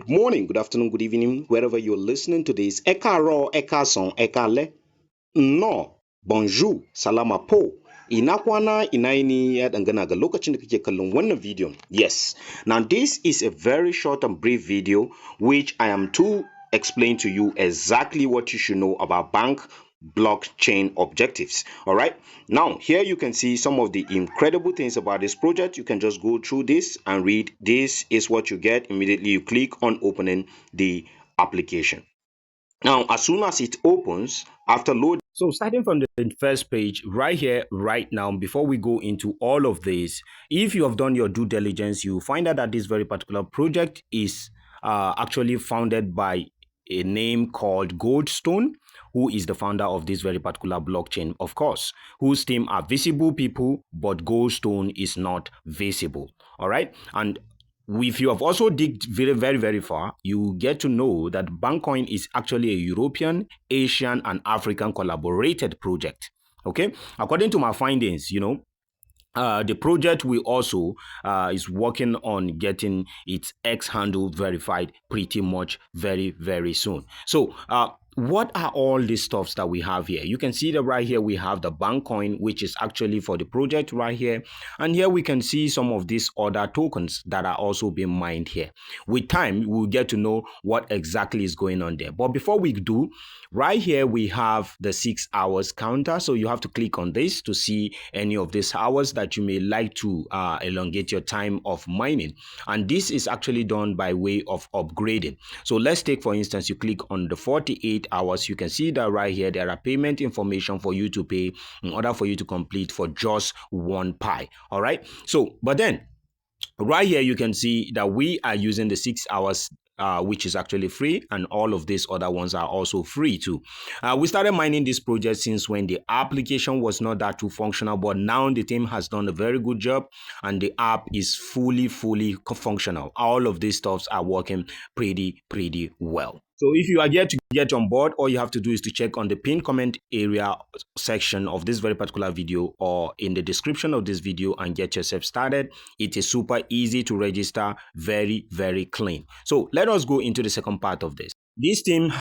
Good morning, good afternoon, good evening, wherever you're listening to this. Eka ro, eka son, eka le. No, bonjour, salama po. Ina kwana ina yini ya dangana ga lokacin da kake kallon wannan video. Yes. Now this is a very short and brief video which I am to explain to you exactly what you should know about bank blockchain objectives. All right, now here you can see some of the incredible things about this project. You can just go through this and read. This is what you get immediately you click on opening the application. Now as soon as it opens, after load, so starting from the first page right here, right now, before we go into all of this, if you have done your due diligence, you find out that this very particular project is actually founded by a name called Goldstone, who is the founder of this very particular blockchain, of course, whose team are visible people, but Goldstone is not visible. All right. And if you have also digged very far, you get to know that Bankcoin is actually a European, Asian, and African collaborated project. Okay. According to my findings, the project will also is working on getting its X handle verified pretty much very soon. So what are all these stuffs that we have here? You can see that right here we have the Bankcoin, which is actually for the project right here. And here we can see some of these other tokens that are also being mined here. With time, we'll get to know what exactly is going on there. But before we do, right here we have the 6 hours counter. So you have to click on this to see any of these hours that you may like to elongate your time of mining. And this is actually done by way of upgrading. So let's take, for instance, you click on the 48 hours. You can see that right here there are payment information for you to pay in order for you to complete for just 1 pi. All right, so but then right here you can see that we are using the 6 hours which is actually free, and all of these other ones are also free too. We started mining this project since when the application was not that too functional, but now the team has done a very good job and the app is fully functional. All of these stuffs are working pretty well. So if you are yet to get on board, all you have to do is to check on the pinned comment area section of this very particular video or in the description of this video and get yourself started. It is super easy to register, very clean. So let us go into the second part of this. This team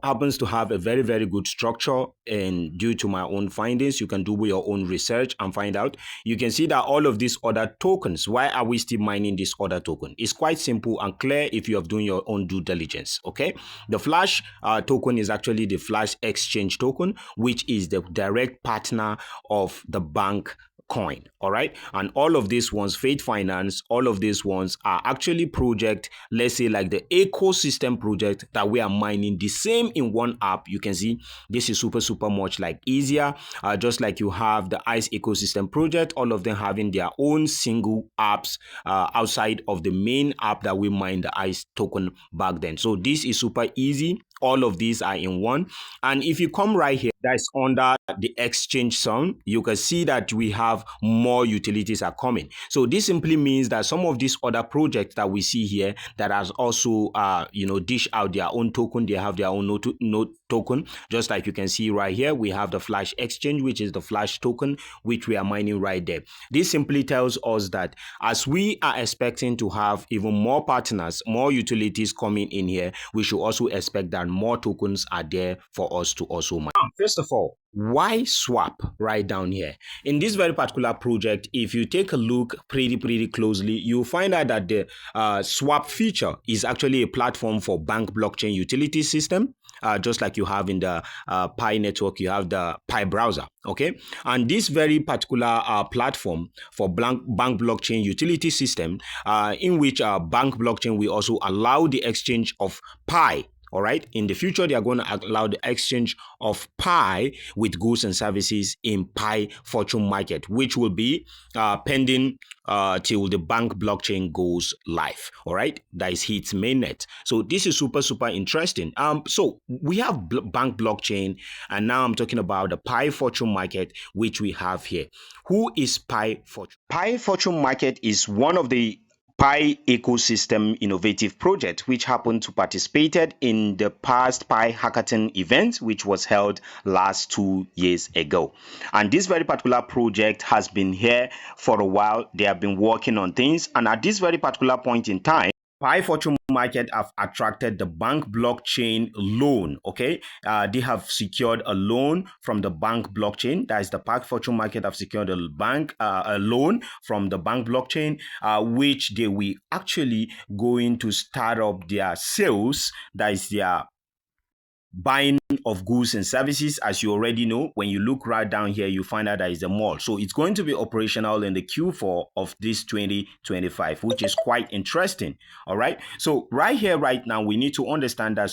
happens to have a very good structure, and due to my own findings, you can do your own research and find out. You can see that all of these other tokens, why are we still mining this other token? It's quite simple and clear if you have done your own due diligence. Okay, the Flash token is actually the Flash exchange token, which is the direct partner of the bank coin. All right, and all of these ones, Faith Finance, all of these ones are actually project, let's say like the ecosystem project that we are mining the same in one app. You can see this is super much like easier, just like you have the ICE ecosystem project, all of them having their own single apps outside of the main app that we mined the ICE token back then. So this is super easy. All of these are in one. And if you come right here, that's under the exchange zone, you can see that we have more utilities are coming. So this simply means that some of these other projects that we see here that has also dish out their own token, they have their own node token, just like you can see right here. We have the Flash exchange, which is the Flash token, which we are mining right there. This simply tells us that as we are expecting to have even more partners, more utilities coming in here, we should also expect that more tokens are there for us to also mine. First of all, why swap right down here? In this very particular project, if you take a look pretty closely, you'll find out that the swap feature is actually a platform for bank blockchain utility system. Just like you have in the Pi network, you have the Pi browser, okay? And this very particular platform for bank blockchain utility system, in which bank blockchain will also allow the exchange of Pi. All right. In the future, they are going to allow the exchange of Pi with goods and services in Pi Fortune Market, which will be pending till the bank blockchain goes live. All right. That is its mainnet. So this is super interesting. So we have bank blockchain, and now I'm talking about the Pi Fortune Market, which we have here. Who is Pi Fortune? Pi Fortune Market is one of the Pi ecosystem innovative project which happened to participated in the past Pi hackathon event which was held last 2 years ago. And this very particular project has been here for a while. They have been working on things, and at this very particular point in time, Pi Fortune Market have attracted the bank blockchain loan. Okay, they have secured a loan from the bank blockchain. That is, the Pi Fortune Market have secured a loan from the bank blockchain, which they will actually going to start up their sales. That is their buying of goods and services. As you already know, when you look right down here, you find out that is a mall. So it's going to be operational in the Q4 of this 2025, which is quite interesting. All right. So right here, right now, we need to understand that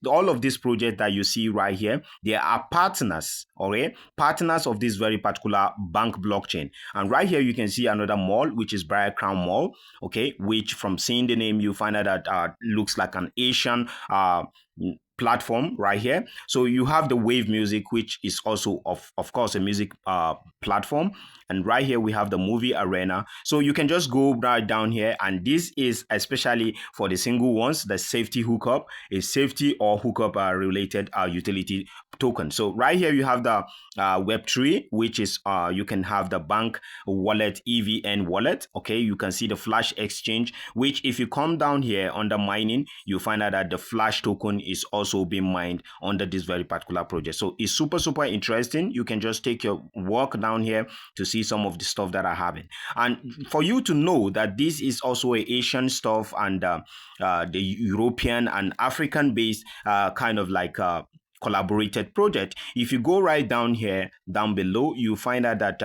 all of these projects that you see right here, they are partners. All right, partners of this very particular bank blockchain. And right here, you can see another mall, which is Briar Crown Mall. Okay, which from seeing the name, you find out that looks like an Asian platform right here. So you have the Wave Music, which is also of course a music platform. And right here we have the movie arena. So you can just go right down here, and this is especially for the single ones, the safety hookup, a safety or hookup related utility token. So right here you have the Web3, which is you can have the bank wallet, EVN wallet. Okay, you can see the Flash exchange, which if you come down here under mining, you find out that the Flash token is also being mined under this very particular project. So it's super interesting. You can just take your walk down here to see some of the stuff that are happening. And for you to know that this is also a Asian stuff, and the European and African based kind of like collaborated project. If you go right down here, down below, you find out that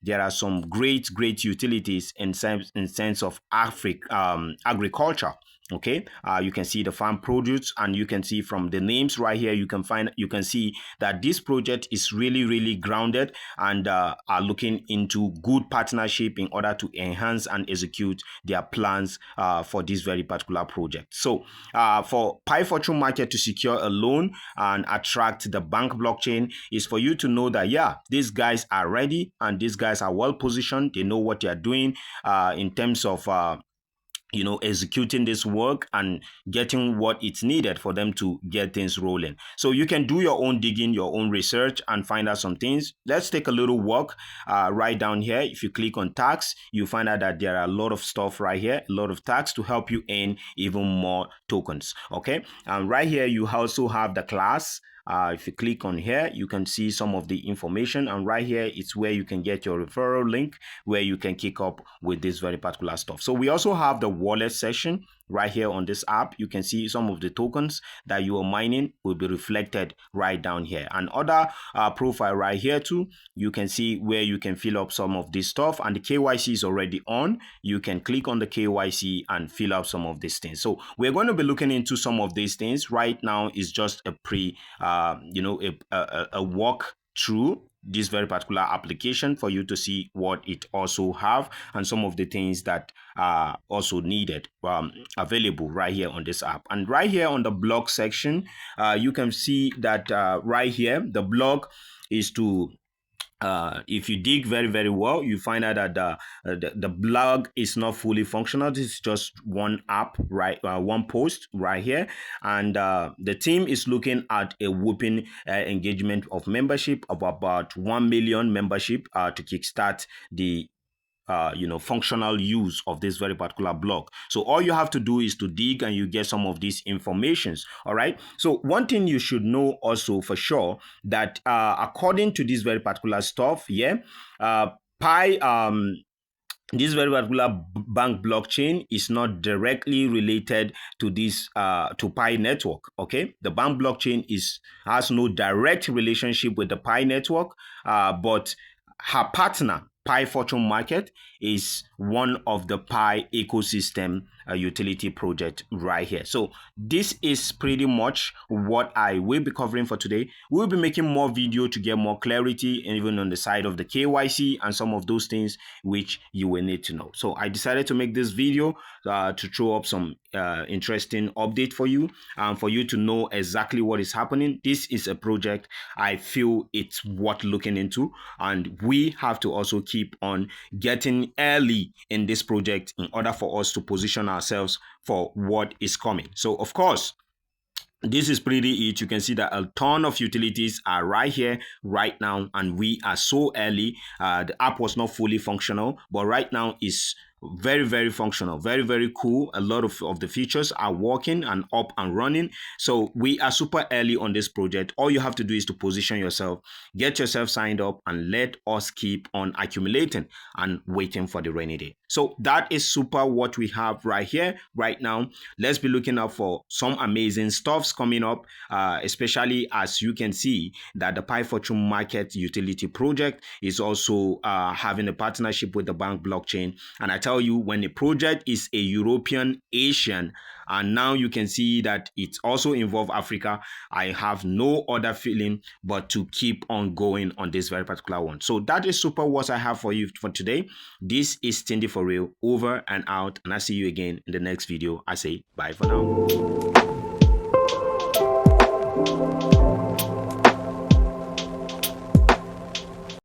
there are some great utilities in sense of agriculture. Okay, you can see the farm produce, and you can see from the names right here, you can see that this project is really grounded, and are looking into good partnership in order to enhance and execute their plans for this very particular project. So for Pi Fortune Market to secure a loan and attract the bank blockchain is for you to know that, yeah, these guys are ready, and these guys are well positioned. They know what they are doing in terms of executing this work and getting what it's needed for them to get things rolling. So you can do your own digging, your own research, and find out some things. Let's take a little walk right down here. If you click on tax, you find out that there are a lot of stuff right here, a lot of tax to help you earn even more tokens. Okay, and right here you also have the class. If you click on here, you can see some of the information, and right here it's where you can get your referral link, where you can kick up with this very particular stuff. So we also have the wallet section right here on this app. You can see some of the tokens that you are mining will be reflected right down here, and other profile right here too. You can see where you can fill up some of this stuff, and the KYC is already on. You can click on the KYC and fill up some of these things. So we're going to be looking into some of these things. Right now is just a a walk through this very particular application for you to see what it also have, and some of the things that are also needed available right here on this app. And right here on the blog section, you can see that right here the blog is to if you dig very well, you find out that the blog is not fully functional. This is just one app, right? One post right here, and the team is looking at a whooping engagement of membership of about 1 million membership to kickstart the functional use of this very particular blog. So all you have to do is to dig, and you get some of these informations. All right. So one thing you should know also for sure, that according to this very particular stuff, Pi this very particular bank blockchain is not directly related to this to Pi network. Okay, the bank blockchain has no direct relationship with the Pi network, but her partner Pi Fortune Market is one of the Pi ecosystem utility project right here. So this is pretty much what I will be covering for today. We'll be making more video to get more clarity, and even on the side of the KYC and some of those things which you will need to know. So I decided to make this video to throw up some interesting update for you, for you to know exactly what is happening. This is a project I feel it's worth looking into, and we have to also keep on getting early in this project in order for us to position ourselves for what is coming. So of course, this is pretty it. You can see that a ton of utilities are right here right now, and we are so early. The app was not fully functional, but right now is Very, very functional, very, very cool. A lot of the features are working and up and running. So we are super early on this project. All you have to do is to position yourself, get yourself signed up, and let us keep on accumulating and waiting for the rainy day. So that is super what we have right here, right now. Let's be looking out for some amazing stuffs coming up, especially as you can see that the Pi Fortune Market Utility Project is also having a partnership with the bank blockchain. And I tell you, when a project is a European, Asian, and now you can see that it also involves Africa, I have no other feeling but to keep on going on this very particular one. So that is super what I have for you for today. This is Tindy for Real, over and out, and I see you again in the next video. I say bye for now.